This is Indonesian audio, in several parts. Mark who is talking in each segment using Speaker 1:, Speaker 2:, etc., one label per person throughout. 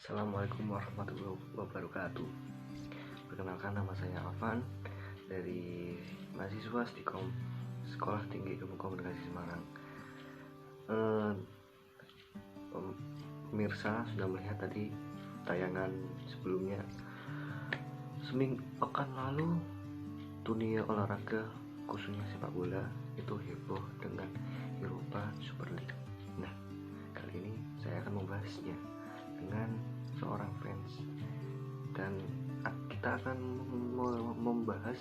Speaker 1: Assalamualaikum warahmatullahi wabarakatuh. Perkenalkan, nama saya Alvan dari mahasiswa Stikom Sekolah Tinggi Ilmu Komunikasi Semarang. Pemirsa sudah melihat tadi tayangan sebelumnya. Pekan lalu dunia olahraga khususnya sepak bola itu heboh dengan Europa Super League. Nah, kali ini saya akan membahasnya dengan seorang fans, dan kita akan membahas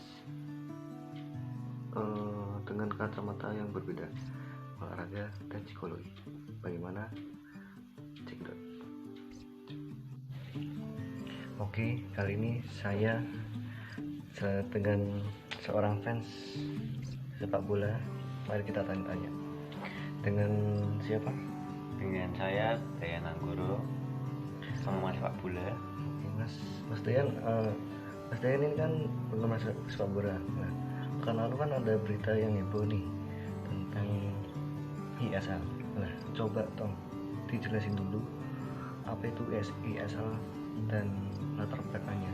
Speaker 1: dengan kacamata yang berbeda, olahraga dan psikologi. Bagaimana? Cekidot. Oke, kali ini saya dengan seorang fans sepak bola. Mari kita tanya-tanya. Dengan siapa?
Speaker 2: Dengan saya, Dayan Anggoro, penggemar sepak bola.
Speaker 1: Mas Dayan, Mas Dayan ini kan penggemar sepak bola. Nah, pekan lalu kan ada berita yang heboh nih tentang ISL. Nah, coba Tom dijelasin dulu apa itu ISL dan latar belakangnya.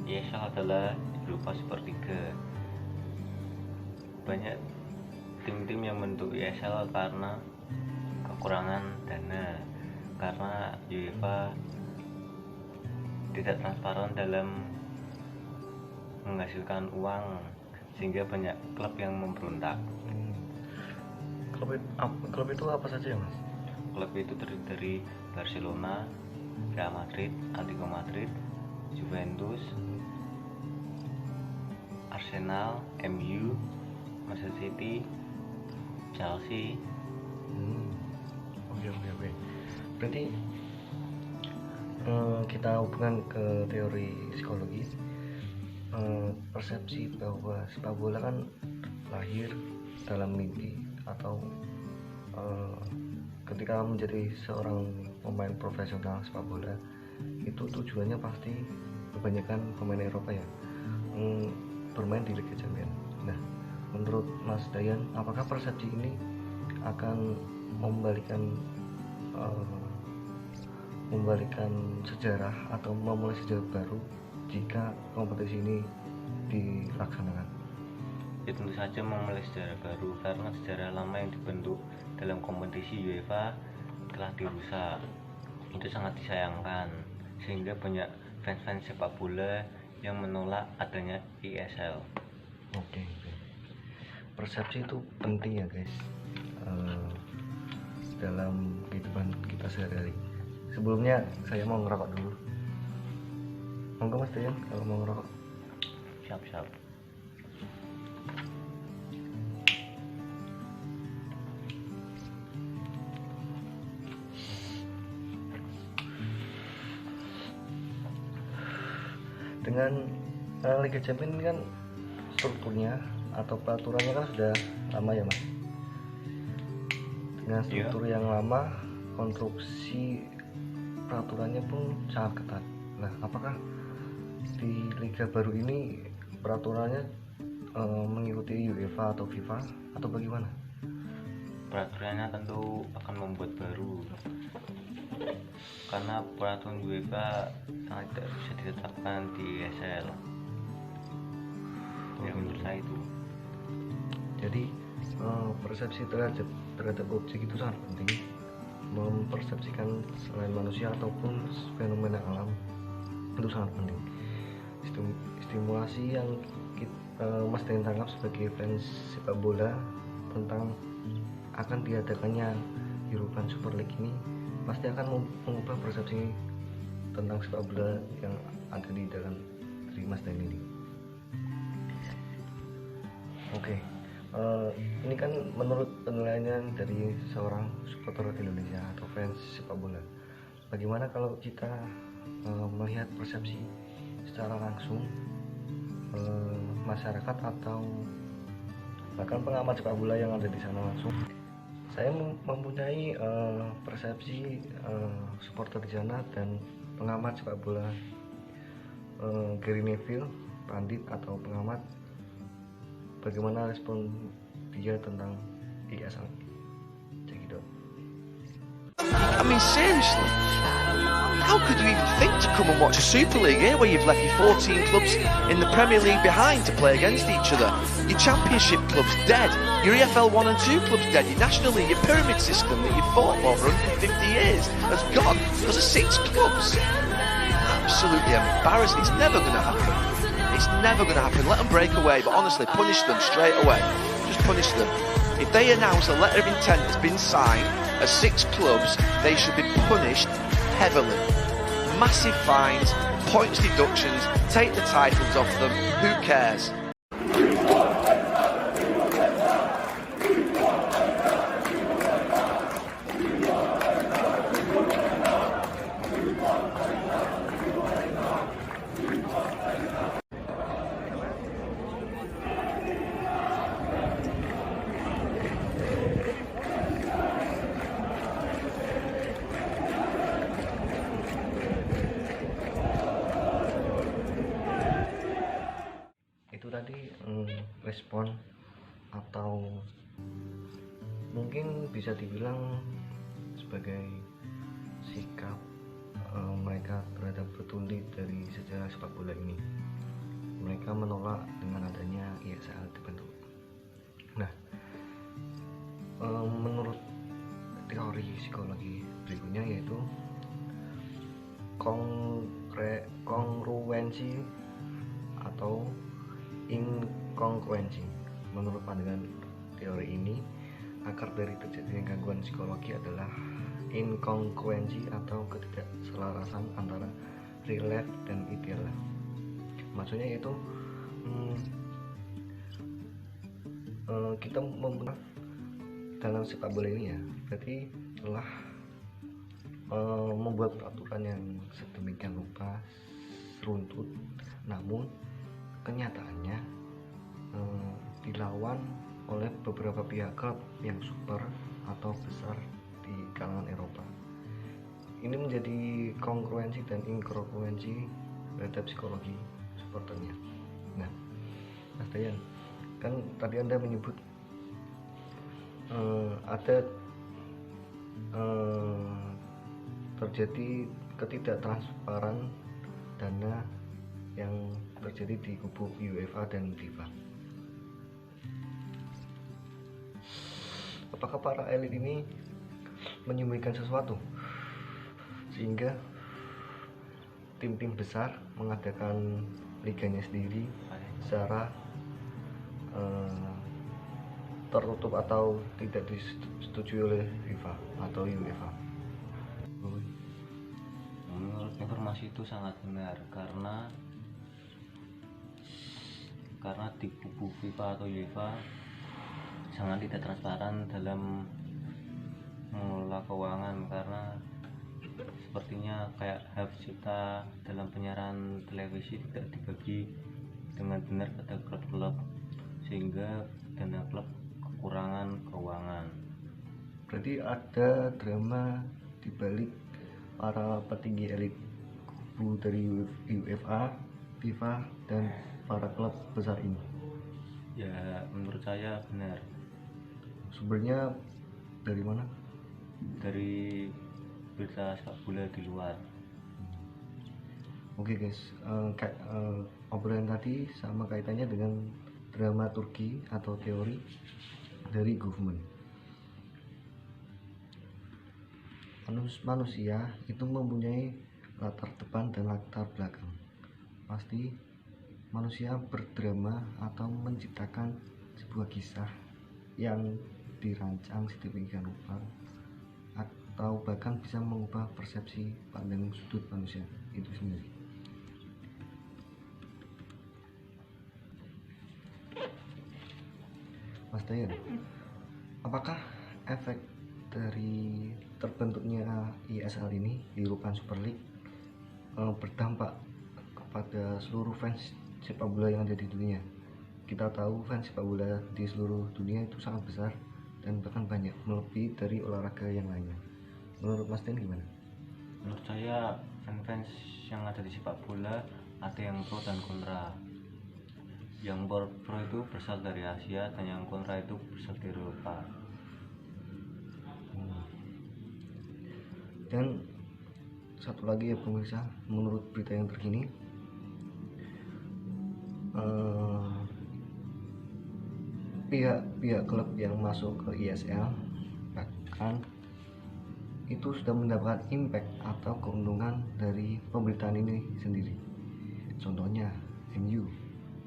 Speaker 2: ISL adalah Europa Super League. Banyak tim-tim yang membentuk ISL karena kekurangan dana, karena UEFA tidak transparan dalam menghasilkan uang, sehingga banyak klub yang memberontak.
Speaker 1: Klub itu apa saja ya, Mas?
Speaker 2: Klub itu terdiri dari Barcelona, Real Madrid, Atletico Madrid, Juventus, Arsenal, MU, Manchester City, Chelsea.
Speaker 1: Oke. Berarti kita hubungkan ke teori psikologi. Persepsi bahwa sepak bola kan lahir dalam mimpi atau ketika menjadi seorang pemain profesional sepak bola itu tujuannya pasti kebanyakan pemain Eropa ya, bermain di Liga Champions. Nah, menurut Mas Dayan, apakah persepsi ini akan membalikan sejarah atau memulai sejarah baru jika kompetisi ini dilaksanakan?
Speaker 2: Ya, tentu saja memulai sejarah baru, karena sejarah lama yang dibentuk dalam kompetisi UEFA telah dirusak. Itu sangat disayangkan, sehingga banyak fans-fans sepak bola yang menolak adanya ISL.
Speaker 1: Oke. Persepsi itu penting ya guys, dalam kehidupan kita sehari-hari. Sebelumnya saya mau ngerokok dulu. Monggo Mas Dayan kalau mau ngerokok.
Speaker 2: Siap.
Speaker 1: Dengan Liga Champions ini kan strukturnya atau peraturannya kan sudah lama ya Mas. Dengan struktur yang lama, konstruksi peraturannya pun sangat ketat. Nah, apakah di liga baru ini peraturannya mengikuti UEFA atau FIFA atau bagaimana?
Speaker 2: Peraturannya tentu akan membuat baru, karena peraturan UEFA sangat tidak bisa ditetapkan di ISL. Ya, menurut saya itu.
Speaker 1: Jadi persepsi terhadap objek itu sangat penting. Mempersepsikan selain manusia ataupun fenomena alam itu sangat penting. Stimulasi yang Mas Dayan tangkap sebagai fans sepak bola tentang akan diadakannya European Super League ini pasti akan mengubah persepsi tentang sepak bola yang ada di dalam diri Mas Dayan ini. Oke. Ini kan menurut penilaian dari seorang supporter Indonesia atau fans sepak bola. Bagaimana kalau kita melihat persepsi secara langsung masyarakat atau bahkan pengamat sepak bola yang ada di sana langsung? Saya mempunyai persepsi supporter di sana dan pengamat sepak bola, Gary Neville, pandit atau pengamat. Bagaimana respon dia tentang ISL? Cekidot.
Speaker 3: I mean, seriously. How could you even think to come and watch a Super League here where you've left your 14 clubs in the Premier League behind to play against each other? Your Championship club's dead. Your EFL 1 and 2 club's dead. Your National League, your pyramid system that you've fought for 150 years has gone because of 6 clubs. Absolutely embarrassing. It's never going to happen. It's never going to happen. Let them break away, but honestly, punish them straight away. Just punish them. If they announce a letter of intent has been signed as 6 clubs, they should be punished heavily. Massive fines, points deductions, take the titles off them, who cares?
Speaker 1: Itu tadi respon atau mungkin bisa dibilang sebagai sikap mereka terhadap petuli dari sejarah sepak bola ini. Mereka menolak dengan adanya ISL dibentuk. Nah, menurut teori psikologi berikutnya yaitu kongruensi atau inkongruensi. Menurut pandangan teori ini, akar dari terjadinya gangguan psikologi adalah inkongruensi atau ketidakselarasan antara real life dan ideal life. Maksudnya itu kita dalam sepak bola ini ya, berarti telah membuat peraturan yang sedemikian rupa, runtut, namun kenyataannya dilawan oleh beberapa pihak klub yang super atau besar di kalangan Eropa. Ini menjadi kongruensi dan inkongruensi terhadap psikologi supporternya. Nah, Mas Dayan, kan tadi Anda menyebut ada terjadi ketidaktransparan dana yang terjadi di kubu UEFA dan FIFA. Apakah para elit ini menyembunyikan sesuatu sehingga tim-tim besar mengadakan liganya sendiri secara tertutup atau tidak disetujui oleh FIFA atau UEFA?
Speaker 2: Menurut informasi itu sangat benar karena di kubu FIFA atau UEFA sangat tidak transparan dalam mengelola keuangan, karena sepertinya kayak hak cipta dalam penyiaran televisi tidak dibagi dengan benar pada klub-klub sehingga dana klub kekurangan keuangan.
Speaker 1: Berarti ada drama di balik para petinggi elit kubu dari UEFA, FIFA dan para klub besar ini.
Speaker 2: Ya, menurut saya benar.
Speaker 1: Sumbernya dari mana?
Speaker 2: Dari berita sepak bola di luar.
Speaker 1: Oke guys, obrolan tadi sama kaitannya dengan dramaturgi atau teori dari government. Manusia itu mempunyai latar depan dan latar belakang. Pasti manusia berdrama atau menciptakan sebuah kisah yang dirancang sedemikian rupa atau bahkan bisa mengubah persepsi pandang sudut manusia itu sendiri. Mas Dayan, apakah efek dari terbentuknya ISL ini, European Super League, berdampak kepada seluruh fans sepak bola yang ada di dunia? Kita tahu fans sepak bola di seluruh dunia itu sangat besar dan bahkan banyak, melebihi dari olahraga yang lainnya. Menurut Mas Dayan gimana?
Speaker 2: Menurut saya fans yang ada di sepak bola ada yang pro dan kontra. Yang pro itu berasal dari Asia dan yang kontra itu berasal dari Eropa.
Speaker 1: Dan satu lagi ya pemirsa, menurut berita yang terkini, pihak klub yang masuk ke ISL bahkan itu sudah mendapat impact atau keuntungan dari pemberitaan ini sendiri. Contohnya MU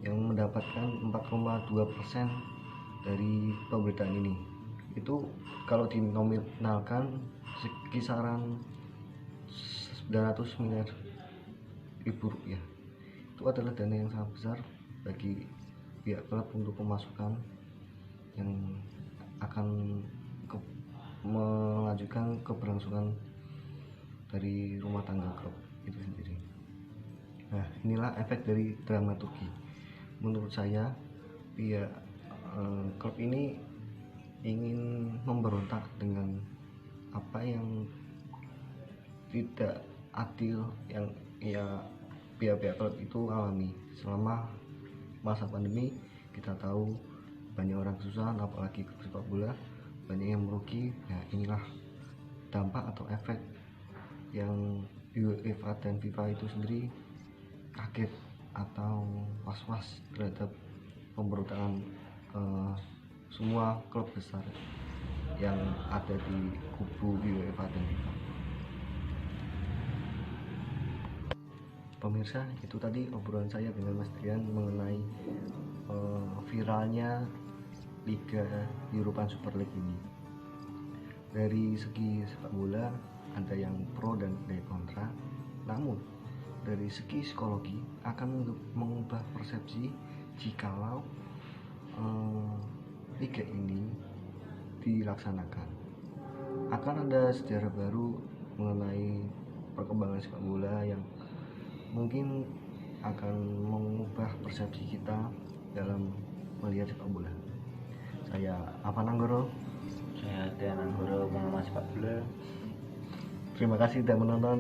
Speaker 1: yang mendapatkan 4,2% dari pemberitaan ini. Itu kalau dinominalkan kisaran 900 miliar ribu rupiah. Itu adalah dana yang sangat besar bagi pihak klub untuk pemasukan yang akan melanjutkan keberlangsungan dari rumah tangga klub itu sendiri. Nah, inilah efek dari dramaturgi. Menurut saya pihak klub ini ingin memberontak dengan apa yang tidak adil yang pihak-pihak klub itu alami selama masa pandemi. Kita tahu banyak orang kesusahan, apalagi klub sepak bola banyak yang merugi. Nah, inilah dampak atau efek yang UEFA dan FIFA itu sendiri kaget atau was-was terhadap pemberontakan semua klub besar yang ada di kubu UEFA dan FIFA. Pemirsa, itu tadi obrolan saya dengan Mas Trian mengenai viralnya Liga European Super League ini. Dari segi sepak bola ada yang pro dan ada yang kontra, namun dari segi psikologi akan mengubah persepsi jikalau liga ini dilaksanakan. Akan ada sejarah baru mengenai perkembangan sepak bola yang mungkin akan mengubah persepsi kita dalam melihat sepak bola. Saya Afan Anggoro.
Speaker 2: Saya Tian Anggoro, pengamat sepak bola.
Speaker 1: Terima kasih sudah menonton.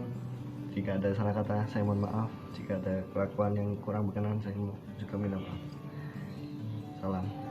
Speaker 1: Jika ada salah kata, saya mohon maaf. Jika ada kelakuan yang kurang berkenan, saya juga minta maaf. Salam.